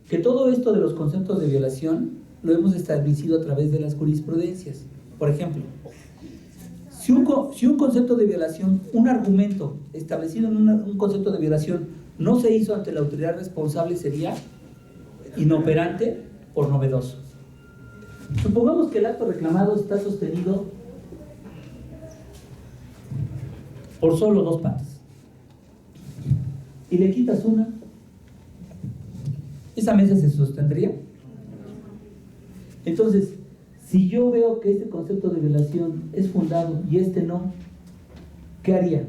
que todo esto de los conceptos de violación lo hemos establecido a través de las jurisprudencias. Por ejemplo, si un concepto de violación, un argumento establecido en un concepto de violación no se hizo ante la autoridad responsable, sería inoperante por novedoso. Supongamos que el acto reclamado está sostenido por solo dos patas y le quitas una, ¿esa mesa se sostendría? Entonces, si yo veo que este concepto de violación es fundado y este no, ¿qué haría?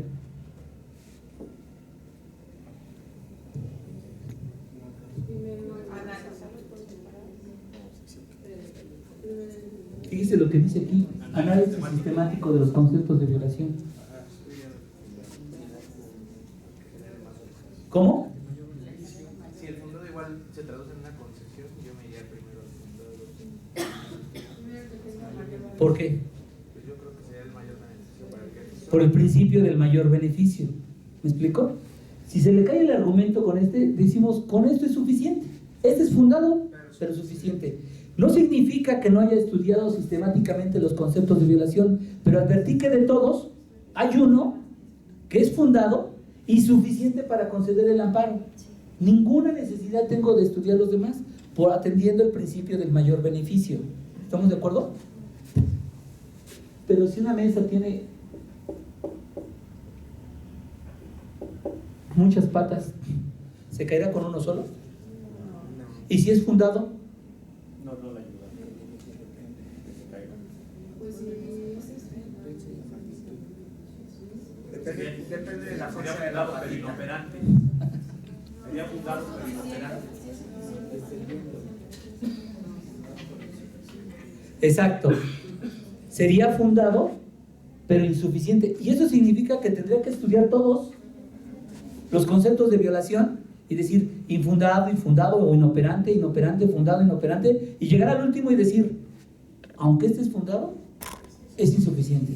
Fíjese lo que dice aquí: análisis sistemático de los conceptos de violación. ¿Cómo? Si el fundado igual se traduce en una concesión, yo me iría primero al fundado. ¿Por qué? Pues yo creo que sería el mayor beneficio para que... Por el principio del mayor beneficio. ¿Me explico? Si se le cae el argumento con este, decimos, con esto es suficiente. Este es fundado, pero suficiente. No significa que no haya estudiado sistemáticamente los conceptos de violación, pero advertí que de todos hay uno que es fundado y suficiente para conceder el amparo. Ninguna necesidad tengo de estudiar los demás, por atendiendo el principio del mayor beneficio. ¿Estamos de acuerdo? Pero si una mesa tiene muchas patas, ¿se caerá con uno solo? ¿Y si es fundado? No la ayuda. Depende de la fuerza Sería de la fundado pero patita. inoperante. Sería fundado pero inoperante. Exacto. Sería fundado, pero insuficiente. Y eso significa que tendría que estudiar todos los conceptos de violación y decir infundado, infundado, o inoperante, inoperante, fundado, inoperante, y llegar al último y decir, aunque este es fundado, es insuficiente.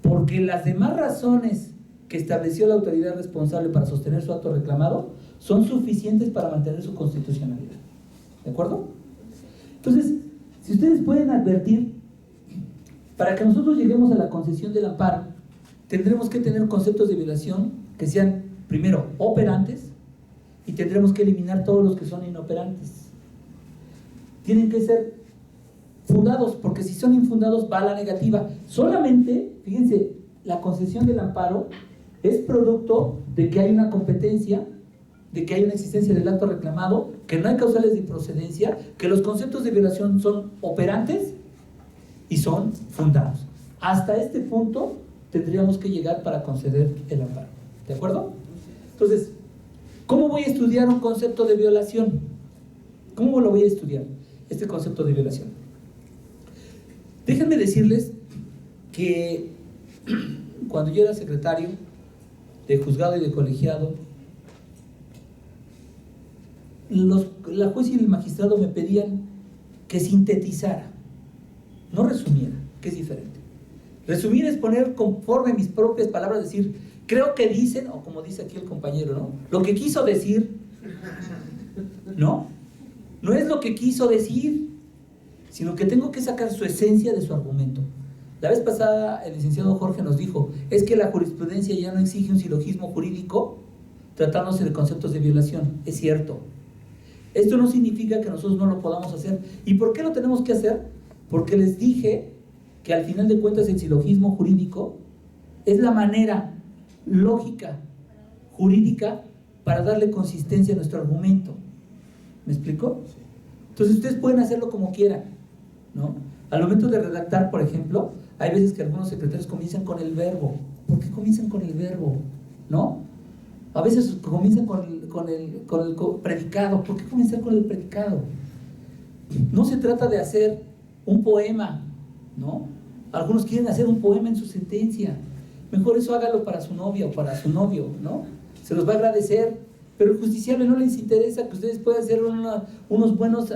Porque las demás razones que estableció la autoridad responsable para sostener su acto reclamado son suficientes para mantener su constitucionalidad. ¿De acuerdo? Entonces, si ustedes pueden advertir, para que nosotros lleguemos a la concesión del amparo, tendremos que tener conceptos de violación que sean, primero, operantes, y tendremos que eliminar todos los que son inoperantes. Tienen que ser fundados, porque si son infundados va a la negativa. Solamente, fíjense, la concesión del amparo es producto de que hay una competencia, de que hay una existencia del acto reclamado, que no hay causales de improcedencia, que los conceptos de violación son operantes y son fundados. Hasta este punto tendríamos que llegar para conceder el amparo. ¿De acuerdo? Entonces, ¿cómo voy a estudiar un concepto de violación? ¿Cómo lo voy a estudiar, este concepto de violación? Déjenme decirles que cuando yo era secretario de juzgado y de colegiado, la juez y el magistrado me pedían que sintetizara, no resumiera, que es diferente. Resumir es poner conforme mis propias palabras, decir, creo que dicen, o como dice aquí el compañero, ¿no? Lo que quiso decir, ¿no? no es lo que quiso decir, sino que tengo que sacar su esencia de su argumento. La vez pasada el licenciado Jorge nos dijo, es que la jurisprudencia ya no exige un silogismo jurídico tratándose de conceptos de violación. Es cierto. Esto no significa que nosotros no lo podamos hacer. ¿Y por qué lo tenemos que hacer? Porque les dije que al final de cuentas el silogismo jurídico es la manera lógica, jurídica, para darle consistencia a nuestro argumento. ¿Me explico? Entonces ustedes pueden hacerlo como quieran, ¿no? Al momento de redactar, por ejemplo, hay veces que algunos secretarios comienzan con el verbo. ¿Por qué comienzan con el verbo? ¿No? A veces comienzan con el predicado. ¿Por qué comenzar con el predicado? No se trata de hacer un poema, ¿no? Algunos quieren hacer un poema en su sentencia. Mejor eso hágalo para su novia o para su novio, ¿no? Se los va a agradecer. Pero al justiciable no les interesa que ustedes puedan hacer unos buenos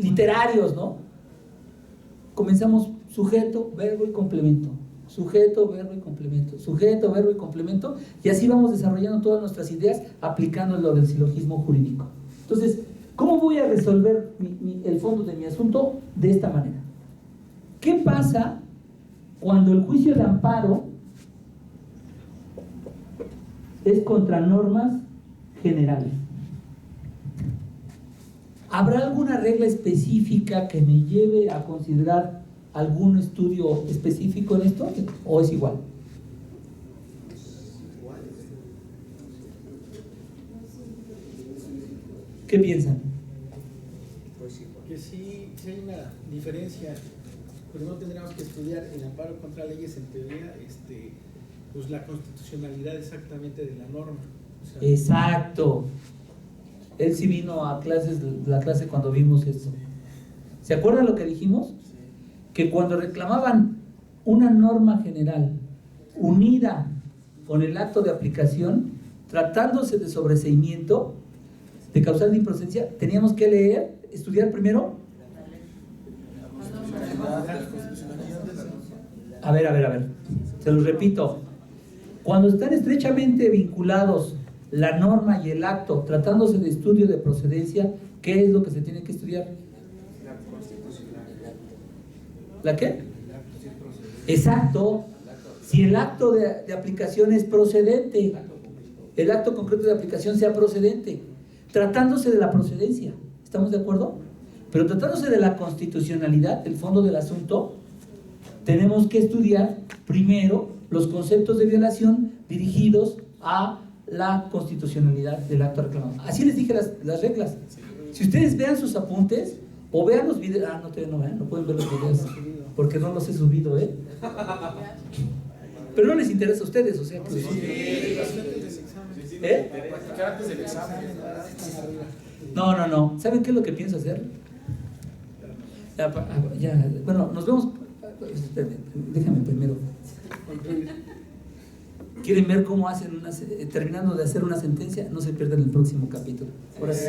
literarios, ¿no? Comenzamos sujeto, verbo y complemento. Sujeto, verbo y complemento. Sujeto, verbo y complemento. Y así vamos desarrollando todas nuestras ideas aplicando lo del silogismo jurídico. Entonces, ¿cómo voy a resolver el fondo de mi asunto? De esta manera. ¿Qué pasa cuando el juicio de amparo es contra normas generales? ¿Habrá alguna regla específica que me lleve a considerar algún estudio específico en esto? ¿O es igual? ¿Qué piensan? Que sí hay una diferencia. Primero tendríamos que estudiar el amparo contra leyes, en teoría, pues la constitucionalidad exactamente de la norma. O sea, exacto. Él sí vino a la clase cuando vimos eso. ¿Se acuerdan lo que dijimos? Que cuando reclamaban una norma general unida con el acto de aplicación, tratándose de sobreseimiento, de causal de improcedencia, teníamos que estudiar primero. A ver. Se los repito. Cuando están estrechamente vinculados la norma y el acto, tratándose de estudio de procedencia, ¿qué es lo que se tiene que estudiar? La constitucionalidad. ¿La qué? Exacto. Si el acto de aplicación es procedente, el acto concreto de aplicación sea procedente, tratándose de la procedencia, ¿estamos de acuerdo? Pero tratándose de la constitucionalidad, el fondo del asunto, tenemos que estudiar primero los conceptos de violación dirigidos a la constitucionalidad del acto reclamado. Así les dije las reglas. Si ustedes vean sus apuntes o vean los videos, no vean, no pueden ver los videos porque no los he subido, pero no les interesa a ustedes, o sea que antes del examen. No. ¿Saben qué es lo que pienso hacer? Bueno, nos vemos. Déjame primero. ¿Quieren ver cómo hacen terminando de hacer una sentencia? No se pierdan el próximo capítulo. Ahora sí.